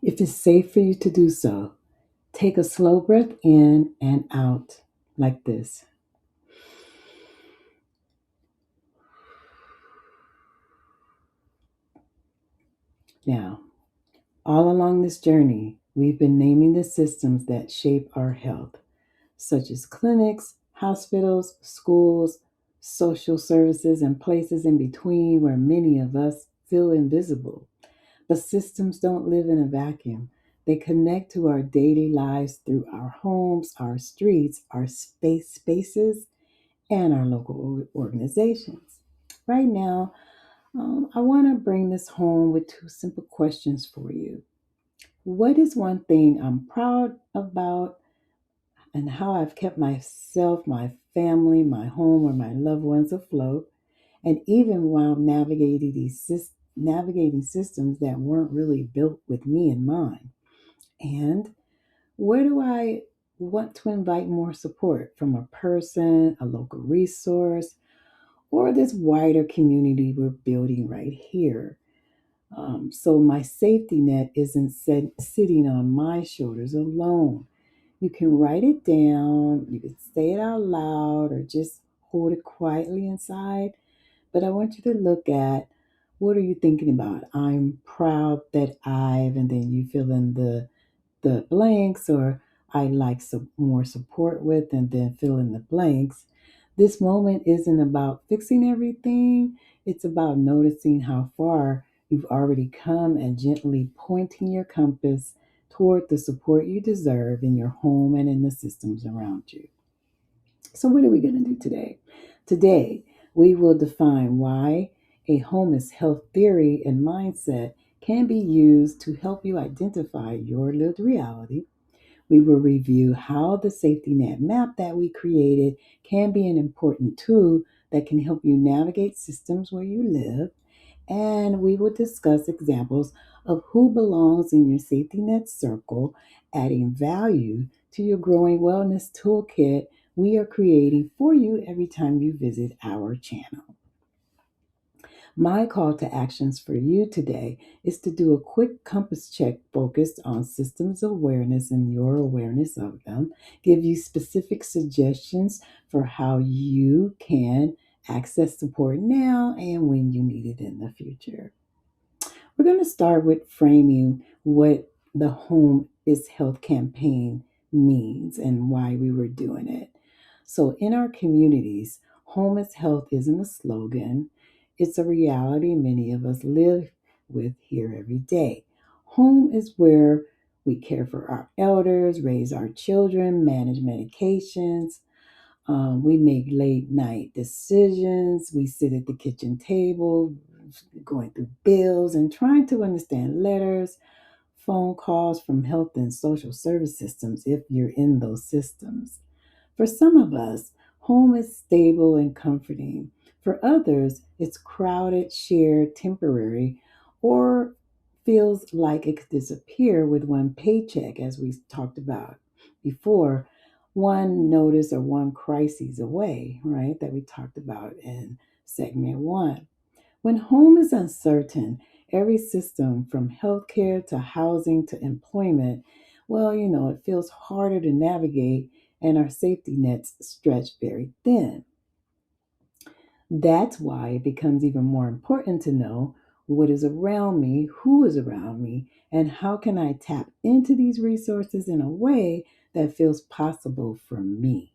If it's safe for you to do so, take a slow breath in and out like this. Now, all along this journey, we've been naming the systems that shape our health, such as clinics, hospitals, schools, social services, and places in between where many of us feel invisible. But systems don't live in a vacuum. They connect to our daily lives through our homes, our streets, our spaces, and our local organizations. Right now, I want to bring this home with two simple questions for you. What is one thing I'm proud about and how I've kept myself, my family, my home, or my loved ones afloat, and even while navigating systems that weren't really built with me in mind? And where do I want to invite more support from a person, a local resource, or this wider community we're building right here? So my safety net isn't sitting on my shoulders alone. You can write it down, you can say it out loud, or just hold it quietly inside. But I want you to look at, what are you thinking about? I'm proud that and then you fill in the blanks, or I like some more support with, and then fill in the blanks. This moment isn't about fixing everything, it's about noticing how far you've already come and gently pointing your compass toward the support you deserve in your home and in the systems around you. So, what are we going to do today? Today, we will define why a home is health theory and mindset can be used to help you identify your lived reality. We will review how the safety net map that we created can be an important tool that can help you navigate systems where you live. And we will discuss examples of who belongs in your safety net circle, adding value to your growing wellness toolkit we are creating for you every time you visit our channel. My call to actions for you today is to do a quick compass check focused on systems awareness and your awareness of them, give you specific suggestions for how you can access support now and when you need it in the future. We're going to start with framing what the Home is Health campaign means and why we were doing it. So, in our communities, Home is Health isn't a slogan, it's a reality many of us live with here every day. Home is where we care for our elders, raise our children, manage medications, we make late night decisions. We sit at the kitchen table, going through bills and trying to understand letters, phone calls from health and social service systems if you're in those systems. For some of us, home is stable and comforting. For others, it's crowded, shared, temporary, or feels like it could disappear with one paycheck, as we talked about before, one notice or one crisis away, right? That we talked about in segment one. When home is uncertain, every system from healthcare to housing to employment, well, it feels harder to navigate and our safety nets stretch very thin. That's why it becomes even more important to know what is around me, who is around me, and how can I tap into these resources in a way that feels possible for me.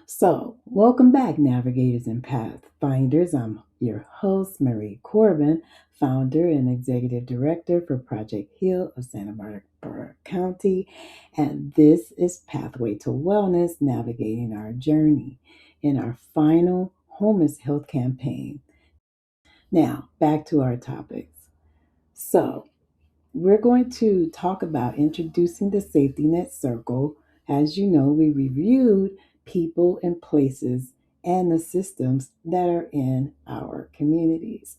So, welcome back, navigators and pathfinders. I'm your host, Marie Corbin, founder and executive director for Project Heal of Santa Barbara County. And this is Pathway to Wellness, navigating our journey in our final Home is Health campaign. Now, back to our topics. So, we're going to talk about introducing the safety net circle. As you know, we reviewed people and places and the systems that are in our communities.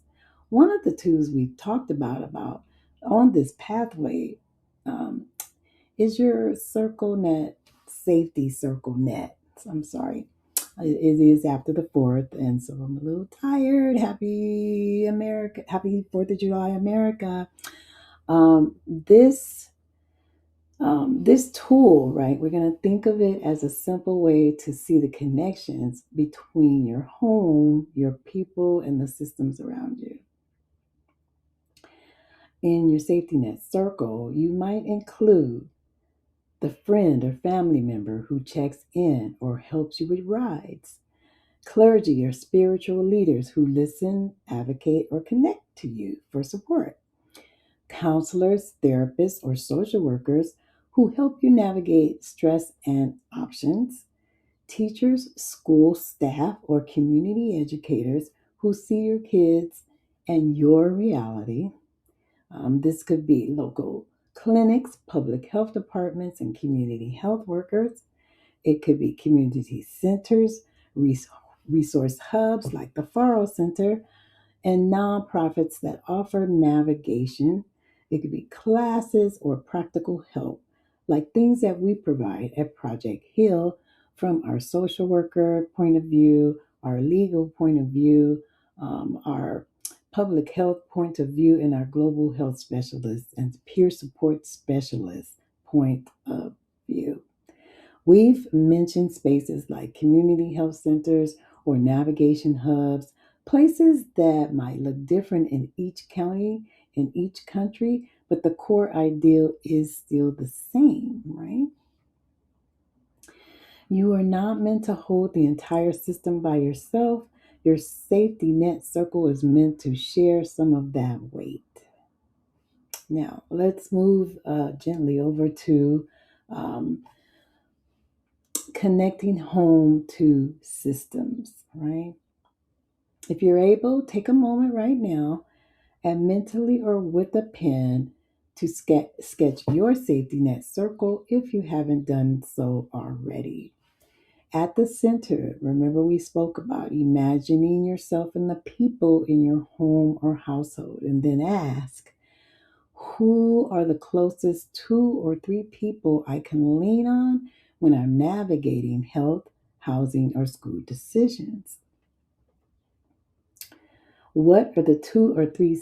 One of the tools we talked about on this pathway um, is your circle net, safety circle net. I'm sorry. It is after the 4th, and so I'm a little tired. Happy America, happy 4th of July, America. This tool, right? We're going to think of it as a simple way to see the connections between your home, your people, and the systems around you. In your safety net circle, you might include the friend or family member who checks in or helps you with rides, clergy or spiritual leaders who listen, advocate, or connect to you for support, counselors, therapists, or social workers who help you navigate stress and options, teachers, school staff, or community educators who see your kids and your reality. This could be local clinics, public health departments, and community health workers. It could be community centers, resource hubs like the Faro Center, and nonprofits that offer navigation. It could be classes or practical help, like things that we provide at Project Heal from our social worker point of view, our legal point of view, our public health point of view, and our global health specialists and peer support specialists point of view. We've mentioned spaces like community health centers or navigation hubs, places that might look different in each county, in each country, but the core ideal is still the same, right? You are not meant to hold the entire system by yourself. Your safety net circle is meant to share some of that weight. Now, let's move gently over to um, connecting home to systems, right? If you're able, take a moment right now and mentally or with a pen to sketch your safety net circle if you haven't done so already. At the center, remember we spoke about imagining yourself and the people in your home or household, and then ask, who are the closest 2 or 3 people I can lean on when I'm navigating health, housing, or school decisions? What are the 2 or 3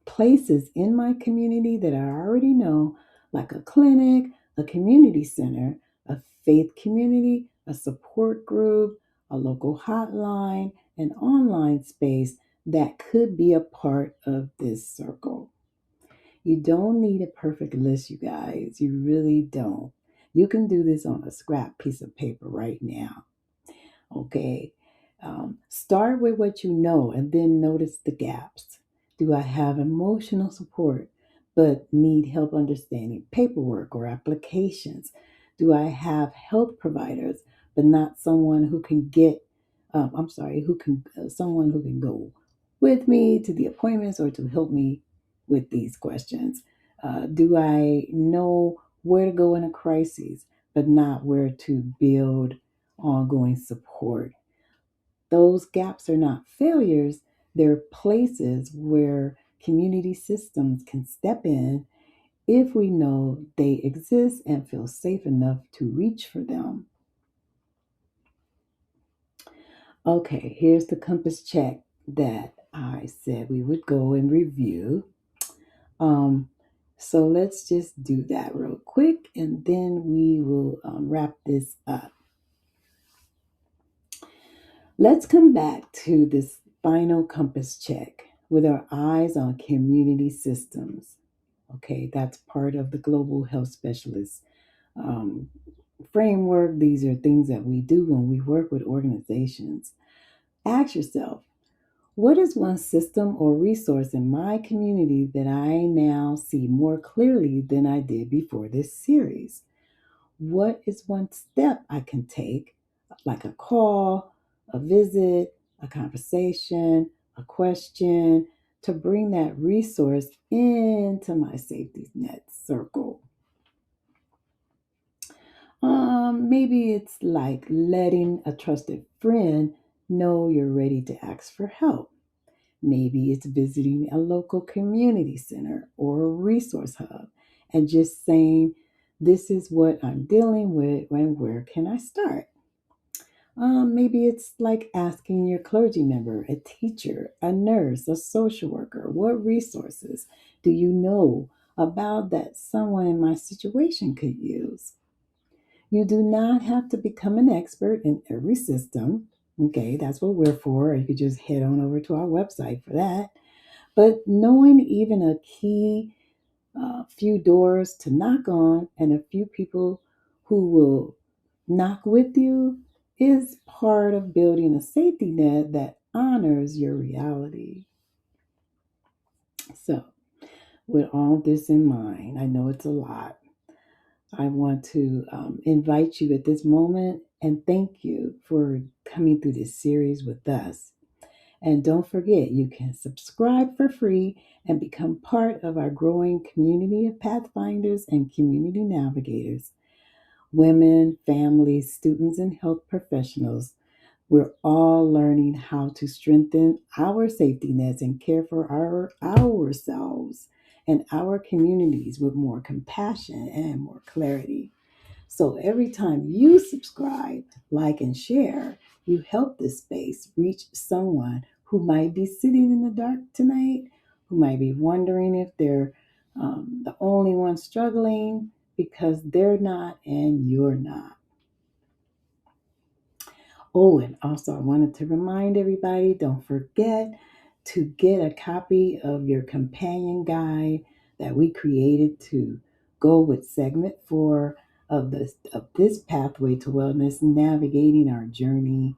places in my community that I already know, like a clinic, a community center, a faith community, a support group, a local hotline, an online space that could be a part of this circle? You don't need a perfect list, you guys. You really don't. You can do this on a scrap piece of paper right now. Okay. Start with what you know and then notice the gaps. Do I have emotional support but need help understanding paperwork or applications? Do I have health providers but not someone who can someone who can go with me to the appointments or to help me with these questions? Do I know where to go in a crisis but not where to build ongoing support? Those gaps are not failures, they're places where community systems can step in if we know they exist and feel safe enough to reach for them. Okay, here's the compass check that I said we would go and review. Um, so let's just do that real quick and then we will wrap this up. Let's come back to this final compass check with our eyes on community systems. Okay, that's part of the global health specialist um, framework. These are things that we do when we work with organizations. Ask yourself, what is one system or resource in my community that I now see more clearly than I did before this series? What is one step I can take, like a call, a visit, a conversation, a question, to bring that resource into my safety net circle? Maybe it's like letting a trusted friend know you're ready to ask for help. Maybe it's visiting a local community center or a resource hub and just saying, this is what I'm dealing with and where can I start? Maybe it's like asking your clergy member, a teacher, a nurse, a social worker, what resources do you know about that someone in my situation could use? You do not have to become an expert in every system. Okay, that's what we're for. You could just head on over to our website for that. But knowing even a key few doors to knock on and a few people who will knock with you is part of building a safety net that honors your reality. So, with all this in mind, I know it's a lot. I want to invite you at this moment and thank you for coming through this series with us. And don't forget, you can subscribe for free and become part of our growing community of Pathfinders and community navigators, women, families, students, and health professionals. We're all learning how to strengthen our safety nets and care for ourselves and our communities with more compassion and more clarity. So every time you subscribe, like, and share, you help this space reach someone who might be sitting in the dark tonight, who might be wondering if they're the only one struggling because they're not and you're not. Oh, and also I wanted to remind everybody, don't forget to get a copy of your companion guide that we created to go with segment 4 of this pathway to wellness, navigating our journey,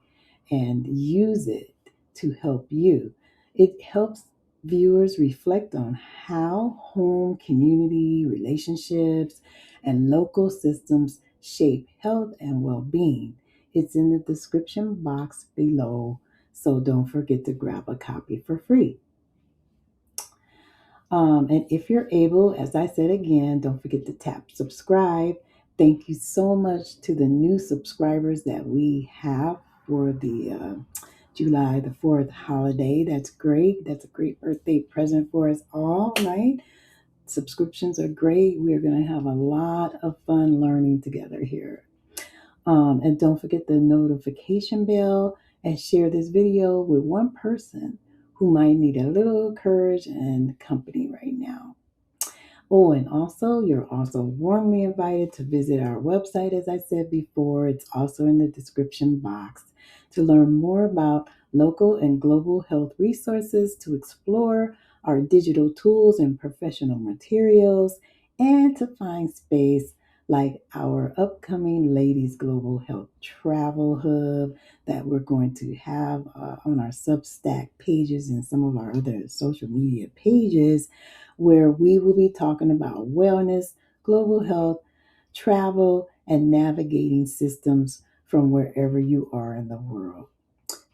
and use it to help you. It helps viewers reflect on how home, community, relationships, and local systems shape health and well-being. It's in the description box below, so don't forget to grab a copy for free. And if you're able, as I said again, don't forget to tap subscribe. Thank you so much to the new subscribers that we have for the July the 4th holiday. That's great. That's a great birthday present for us all, right? Subscriptions are great. We're going to have a lot of fun learning together here. And don't forget the notification bell and share this video with one person who might need a little courage and company right now. Oh, and also, you're also warmly invited to visit our website, as I said before. It's also in the description box to learn more about local and global health resources, to explore our digital tools and professional materials, and to find space like our upcoming Ladies Global Health Travel Hub that we're going to have on our Substack pages and some of our other social media pages, where we will be talking about wellness, global health, travel, and navigating systems from wherever you are in the world.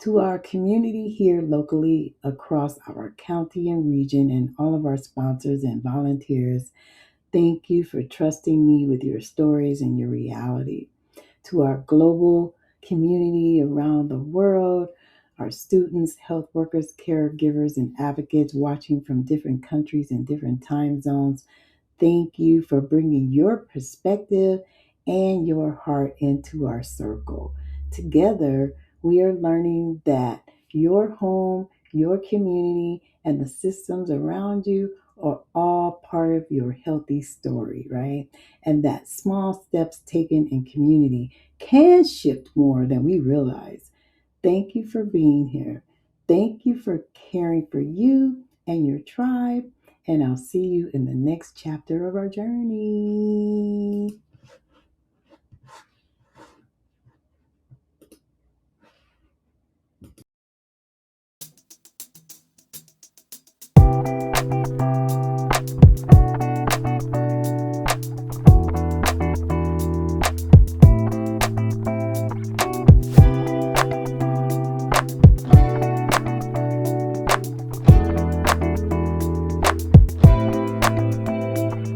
To our community here locally across our county and region, and all of our sponsors and volunteers, thank you for trusting me with your stories and your reality. To our global community around the world, our students, health workers, caregivers, and advocates watching from different countries and different time zones, thank you for bringing your perspective and your heart into our circle. Together, we are learning that your home, your community, and the systems around you are all part of your healthy story, right? And that small steps taken in community can shift more than we realize. Thank you for being here. Thank you for caring for you and your tribe. And I'll see you in the next chapter of our journey.